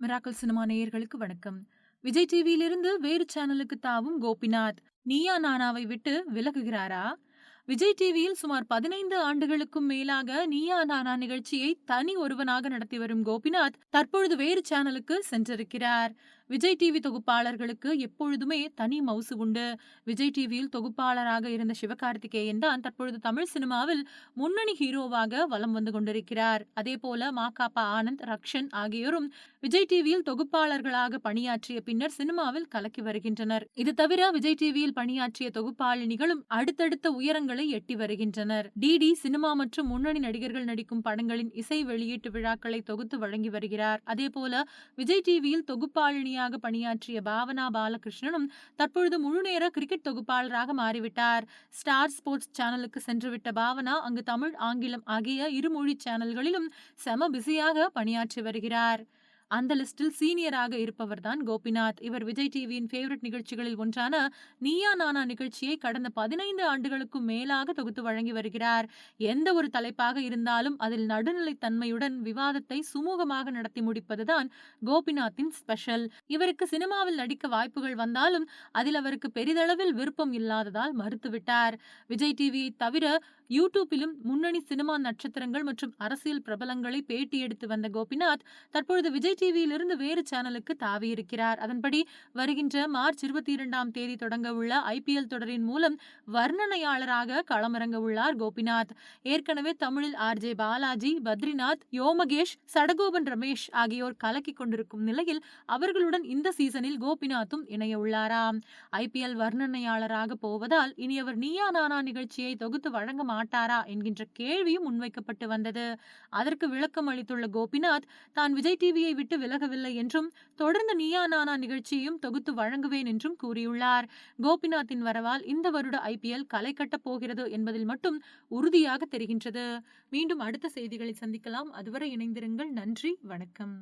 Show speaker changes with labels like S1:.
S1: Miracle cinema நேயர்களுக்கு வணக்கம். விஜய் டிவியிலிருந்து வேறு சேனலுக்கு தாவும் கோபிநாத் நீயா நானாவை விட்டு விலகுகிறாரா? விஜய் டிவியில் சுமார் 15 ஆண்டுகளுக்கும் மேலாக நீயா நானா நிகழ்ச்சியை தனி ஒருவனாக நடத்தி வரும் கோபிநாத் தற்பொழுது வேறு சேனலுக்கு சென்றிருக்கிறார். விஜய் டிவி தொகுப்பாளர்களுக்கு எப்பொழுதுமே தனி மவுசு உண்டு. விஜய் டிவியில் தொகுப்பாளராக இருந்த சிவகார்த்திகேயன் தான் தற்பொழுது தமிழ் சினிமாவில் முன்னணி ஹீரோவாக வலம் வந்து கொண்டிருக்கிறார். அதேபோல மாகாபா ஆனந்த், ரக்ஷன் ஆகியோரும் விஜய் டிவியில் தொகுப்பாளர்களாக பணியாற்றிய பின்னர் சினிமாவில் கலக்கி வருகின்றனர். இது தவிர விஜய் டிவியில் பணியாற்றிய தொகுப்பாளினிகளும் அடுத்தடுத்த உயரங்களை எட்டி வருகின்றனர். டிடி சினிமா மற்றும் முன்னணி நடிகர்கள் நடிக்கும் படங்களின் இசை வெளியீட்டு விழாக்களை தொகுத்து வழங்கி வருகிறார். அதேபோல விஜய் டிவியில் தொகுப்பாளினியாக பணியாற்றிய பாவனா பாலகிருஷ்ணனும் தற்பொழுது முழுநேர கிரிக்கெட் தொகுப்பாளராக மாறிவிட்டார். ஸ்டார் ஸ்போர்ட்ஸ் சேனலுக்கு சென்றுவிட்ட பாவனா அங்கு தமிழ், ஆங்கிலம் ஆகிய இருமொழி சேனல்களிலும் செம பிஸியாக பணியாற்றி வருகிறார். அந்த லிஸ்டில் சீனியராக இருப்பவர் தான் கோபிநாத். இவர் விஜய் டிவியின் ஃபேவரட் நிகழ்ச்சிகளில் ஒன்றான நீயா நானா நிகழ்ச்சியை கடந்த 15 ஆண்டுகளுக்கும் மேலாக தொகுத்து வழங்கி வருகிறார். எந்த ஒரு தலைப்பாக இருந்தாலும் அதில் நடுநிலைத்தன்மையுடன் விவாதத்தை சுமூகமாக நடத்தி முடிப்பதுதான் கோபிநாத்தின் ஸ்பெஷல். இவருக்கு சினிமாவில் நடிக்க வாய்ப்புகள் வந்தாலும் அதில் அவருக்கு பெரிதளவில் விருப்பம் இல்லாததால் மறுத்துவிட்டார். விஜய் டிவியை தவிர யூடியூப்பிலும் முன்னணி சினிமா நட்சத்திரங்கள் மற்றும் அரசியல் பிரபலங்களை பேட்டி எடுத்து வந்த கோபிநாத் தற்பொழுது விஜய் டிவியிலிருந்து வேறு சேனலுக்கு தாவியிருக்கிறார். அதன்படி வருகின்ற மார்ச் 22ஆம் தேதி தொடங்க உள்ள IPL தொடரின் மூலம் வர்ணனையாளராக களமிறங்க உள்ளார் கோபிநாத். ஏற்கனவே தமிழில் RJ பாலாஜி, பத்ரிநாத், யோமகேஷ், சடகோபன் ரமேஷ் ஆகியோர் கலக்கி கொண்டிருக்கும் நிலையில் அவர்களுடன் இந்த சீசனில் கோபிநாத்தும் இணைய உள்ளாராம். IPL வர்ணனையாளராக போவதால் இனி அவர் நீயா நானா நிகழ்ச்சியை தொகுத்து வழங்க மாட்டாரா என்கின்ற கேள்வியும் முன்வைக்கப்பட்டு வந்தது. அதற்கு விளக்கம் அளித்துள்ள கோபிநாத் தான் விஜய் டிவியை விட்டு விலகவில்லை என்றும் தொடர்ந்து நீயா நானா நிகழ்ச்சியையும் தொகுத்து வழங்குவேன் என்றும் கூறியுள்ளார். கோபிநாத்தின் வரவால் இந்த வருட IPL களை கட்டப் போகிறது என்பதில் மட்டும் உறுதியாக தெரிகின்றது. மீண்டும் அடுத்த செய்திகளை சந்திக்கலாம். அதுவரை இணைந்திருங்கள். நன்றி, வணக்கம்.